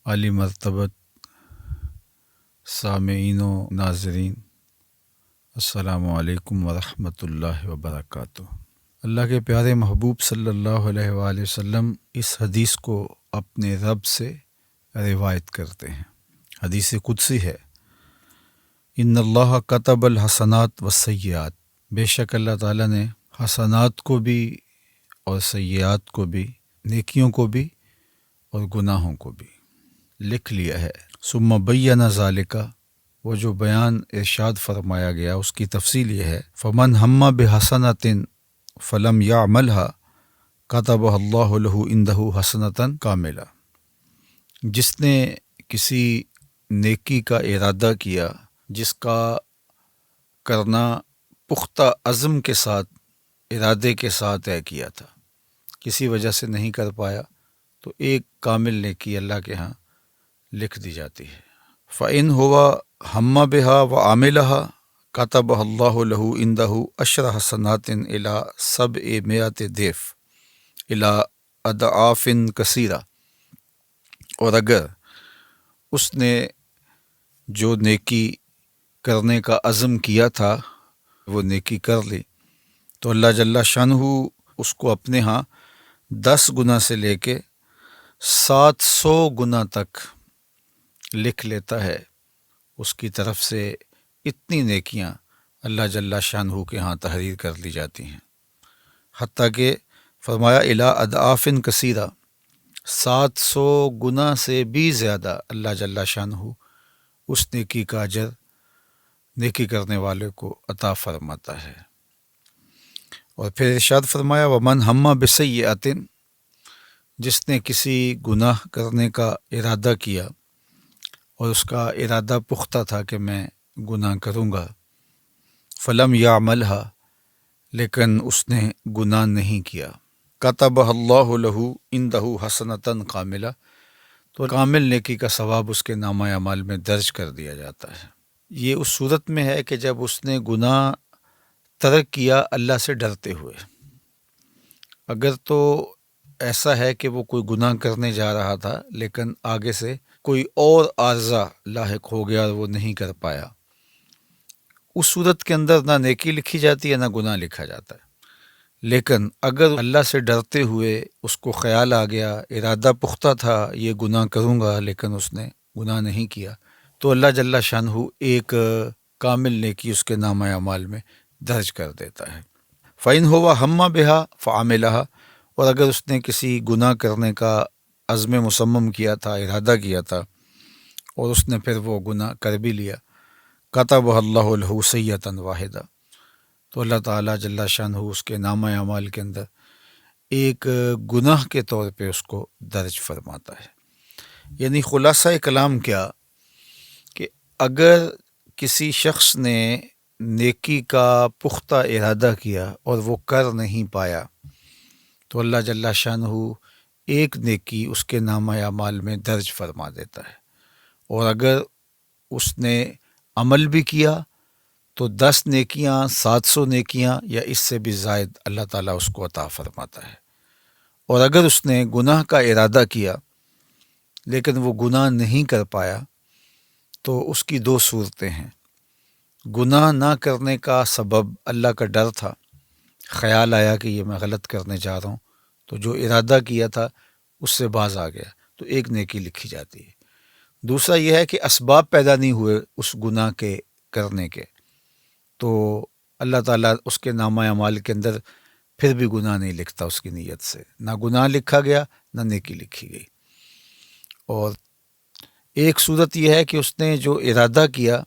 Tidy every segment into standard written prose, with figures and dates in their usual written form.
عالی مرتبت سامعین و ناظرین، السلام علیکم ورحمۃ اللہ وبرکاتہ۔ اللہ کے پیارے محبوب صلی اللہ علیہ وآلہ وسلم اس حدیث کو اپنے رب سے روایت کرتے ہیں۔ حدیث قدسی ہے، ان اللہ کتب الحسنات والسیئات، بے شک اللہ تعالیٰ نے حسنات کو بھی اور سیئات کو بھی، نیکیوں کو بھی اور گناہوں کو بھی لکھ لیا ہے۔ ثم بین ذالک، وہ جو بیان ارشاد فرمایا گیا اس کی تفصیل یہ ہے، فمن ہم بحسنۃ فلم یعملھا کتبہ اللہ لہ عندہ حسنۃ کاملہ، جس نے کسی نیکی کا ارادہ کیا جس کا کرنا پختہ عزم کے ساتھ، ارادے کے ساتھ طے کیا تھا، کسی وجہ سے نہیں کر پایا، تو ایک کامل نیکی اللہ کے ہاں لکھ دی جاتی ہے۔ فَإِنْ هُوَ ہَمَّ بِهَا وَعَمِلَهَا كَتَبَهَا اللَّهُ لَهُ عِنْدَهُ عَشْرَ حَسَنَاتٍ إِلَى 700 ضِعْف إِلَى أَضْعَافٍ كَثِيرَةٍ، اور اگر اس نے جو نیکی کرنے کا عزم کیا تھا وہ نیکی کر لی، تو اللہ جل شانہ اس کو اپنے ہاں 10 گنا سے لے کے 700 گنا تک لکھ لیتا ہے۔ اس کی طرف سے اتنی نیکیاں اللہ جل شانہ کے ہاں تحریر کر لی جاتی ہیں، حتیٰ کہ فرمایا الی اضعاف کثیرہ، 700 گنا سے بھی زیادہ اللہ جل شانہ اس نیکی کا اجر نیکی کرنے والے کو عطا فرماتا ہے۔ اور پھر ارشاد فرمایا ومن ہم بسیئۃ، جس نے کسی گناہ کرنے کا ارادہ کیا اور اس کا ارادہ پختہ تھا کہ میں گناہ کروں گا، فلم یعملھا، لیکن اس نے گناہ نہیں کیا، کتبہ اللہ لہ عندہ حسنۃ کاملہ، تو کامل نیکی کا ثواب اس کے نامہ اعمال میں درج کر دیا جاتا ہے۔ یہ اس صورت میں ہے کہ جب اس نے گناہ ترک کیا اللہ سے ڈرتے ہوئے۔ اگر تو ایسا ہے کہ وہ کوئی گناہ کرنے جا رہا تھا لیکن آگے سے کوئی اور عارضہ لاحق ہو گیا اور وہ نہیں کر پایا، اس صورت کے اندر نہ نیکی لکھی جاتی ہے نہ گناہ لکھا جاتا ہے۔ لیکن اگر اللہ سے ڈرتے ہوئے اس کو خیال آ گیا، ارادہ پختہ تھا یہ گناہ کروں گا لیکن اس نے گناہ نہیں کیا، تو اللہ جل شانہ ایک کامل نیکی اس کے نامہ اعمال میں درج کر دیتا ہے۔ فَإِنْ هُوَ ہَمَّ بِهَا فَعَمِلَهَا، اور اگر اس نے کسی گناہ کرنے کا عزم مصمم کیا تھا، ارادہ کیا تھا، اور اس نے پھر وہ گناہ کر بھی لیا، کتبہ اللہ لہ سیئۃ واحدہ، تو اللہ تعالیٰ جل شانہ اس کے نامہ اعمال کے اندر ایک گناہ کے طور پہ اس کو درج فرماتا ہے۔ یعنی خلاصہ کلام کیا کہ اگر کسی شخص نے نیکی کا پختہ ارادہ کیا اور وہ کر نہیں پایا، تو اللہ جل شانہ ایک نیکی اس کے نامہ اعمال میں درج فرما دیتا ہے، اور اگر اس نے عمل بھی کیا تو 10 نیکیاں، 700 نیکیاں یا اس سے بھی زائد اللہ تعالیٰ اس کو عطا فرماتا ہے۔ اور اگر اس نے گناہ کا ارادہ کیا لیکن وہ گناہ نہیں کر پایا، تو اس کی 2 صورتیں ہیں۔ گناہ نہ کرنے کا سبب اللہ کا ڈر تھا، خیال آیا کہ یہ میں غلط کرنے جا رہا ہوں، تو جو ارادہ کیا تھا اس سے باز آ گیا، تو ایک نیکی لکھی جاتی ہے۔ دوسرا یہ ہے کہ اسباب پیدا نہیں ہوئے اس گناہ کے کرنے کے، تو اللہ تعالیٰ اس کے نامہ اعمال کے اندر پھر بھی گناہ نہیں لکھتا اس کی نیت سے، نہ گناہ لکھا گیا نہ نیکی لکھی گئی۔ اور ایک صورت یہ ہے کہ اس نے جو ارادہ کیا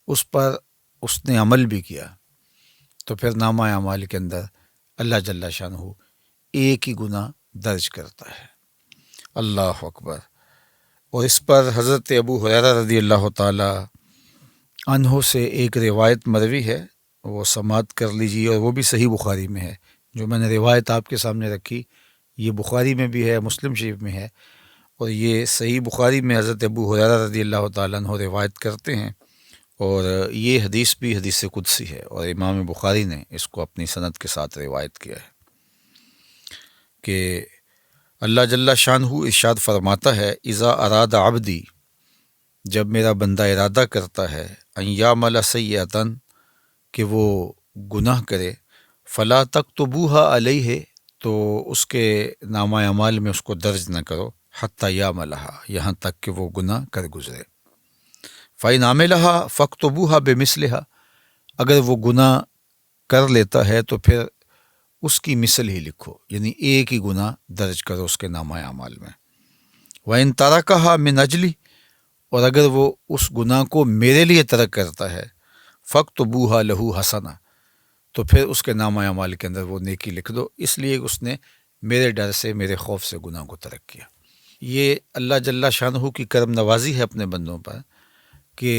اس پر اس نے عمل بھی کیا، تو پھر نامہ اعمال کے اندر اللہ جل شانہ ایک ہی گناہ درج کرتا ہے۔ اللہ اکبر۔ اور اس پر حضرت ابو ہریرہ رضی اللہ تعالی عنہ سے ایک روایت مروی ہے، وہ سماعت کر لیجیے، اور وہ بھی صحیح بخاری میں ہے۔ جو میں نے روایت آپ کے سامنے رکھی یہ بخاری میں بھی ہے، مسلم شریف میں ہے، اور یہ صحیح بخاری میں حضرت ابو ہریرہ رضی اللہ تعالیٰ عنہ روایت کرتے ہیں، اور یہ حدیث بھی حدیث قدسی ہے، اور امام بخاری نے اس کو اپنی سند کے ساتھ روایت کیا ہے کہ اللہ جل شانہ ارشاد فرماتا ہے اذا اراد عبدی، جب میرا بندہ ارادہ کرتا ہے ان یعمل سیئۃ، کہ وہ گناہ کرے، فلا تکتبوها علیہ، تو اس کے نامہ اعمال میں اس کو درج نہ کرو، حتی یعملہا، یہاں تک کہ وہ گناہ کر گزرے۔ فإن عملہا فاکتبوها بمثلہا، اگر وہ گناہ کر لیتا ہے تو پھر اس کی مثل ہی لکھو، یعنی ایک ہی گناہ درج کرو اس کے نامہ اعمال میں۔ وَإِن تَرَكَهَا مِنْ أَجْلِي، اور اگر وہ اس گناہ کو میرے لیے ترک کرتا ہے، فَاكْتُبُوهَا لَهُ حَسَنَةً، تو پھر اس کے نامہ اعمال کے اندر وہ نیکی لکھ دو، اس لیے کہ اس نے میرے ڈر سے، میرے خوف سے گناہ کو ترک کیا۔ یہ اللہ جل شانہ کی کرم نوازی ہے اپنے بندوں پر کہ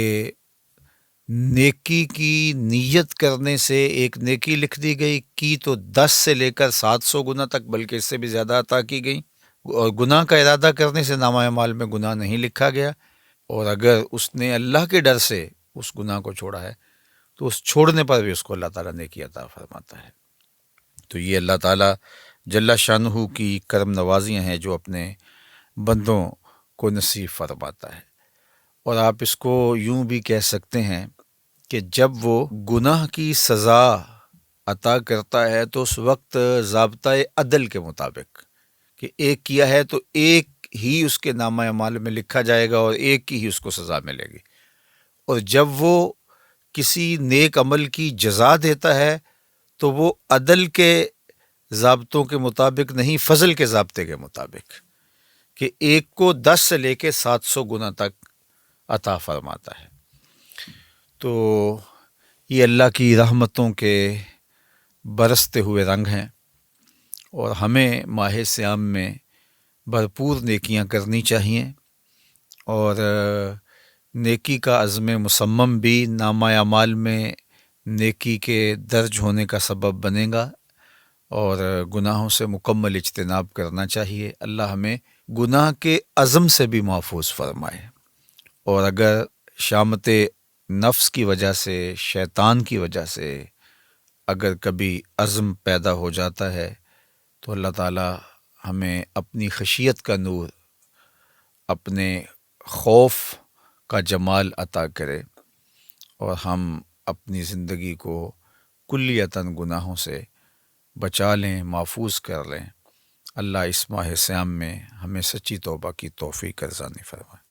نیکی کی نیت کرنے سے ایک نیکی لکھ دی گئی، کی تو 10 سے لے کر 700 گنا تک، بلکہ اس سے بھی زیادہ عطا کی گئی، اور گناہ کا ارادہ کرنے سے نامہ اعمال میں گناہ نہیں لکھا گیا، اور اگر اس نے اللہ کے ڈر سے اس گناہ کو چھوڑا ہے تو اس چھوڑنے پر بھی اس کو اللہ تعالیٰ نیکی عطا فرماتا ہے۔ تو یہ اللہ تعالیٰ جل شانہ کی کرم نوازیاں ہیں جو اپنے بندوں کو نصیب فرماتا ہے۔ اور آپ اس کو یوں بھی کہہ سکتے ہیں کہ جب وہ گناہ کی سزا عطا کرتا ہے تو اس وقت ضابطۂ عدل کے مطابق کہ ایک کیا ہے تو ایک ہی اس کے نامہ اعمال میں لکھا جائے گا اور ایک کی ہی اس کو سزا ملے گی، اور جب وہ کسی نیک عمل کی جزا دیتا ہے تو وہ عدل کے ضابطوں کے مطابق نہیں، فضل کے ضابطے کے مطابق، کہ ایک کو 10 سے لے کے 700 گنا تک عطا فرماتا ہے۔ تو یہ اللہ کی رحمتوں کے برستے ہوئے رنگ ہیں، اور ہمیں ماہ صیام میں بھرپور نیکیاں کرنی چاہیے، اور نیکی کا عزم مصمم بھی نامہ اعمال میں نیکی کے درج ہونے کا سبب بنے گا، اور گناہوں سے مکمل اجتناب کرنا چاہیے۔ اللہ ہمیں گناہ کے عزم سے بھی محفوظ فرمائے، اور اگر شامت نفس کی وجہ سے، شیطان کی وجہ سے اگر کبھی عزم پیدا ہو جاتا ہے تو اللہ تعالیٰ ہمیں اپنی خشیت کا نور، اپنے خوف کا جمال عطا کرے، اور ہم اپنی زندگی کو کلیتاً گناہوں سے بچا لیں، محفوظ کر لیں۔ اللہ اس ماہ صیام میں ہمیں سچی توبہ کی توفیق ارزانی فرمائے۔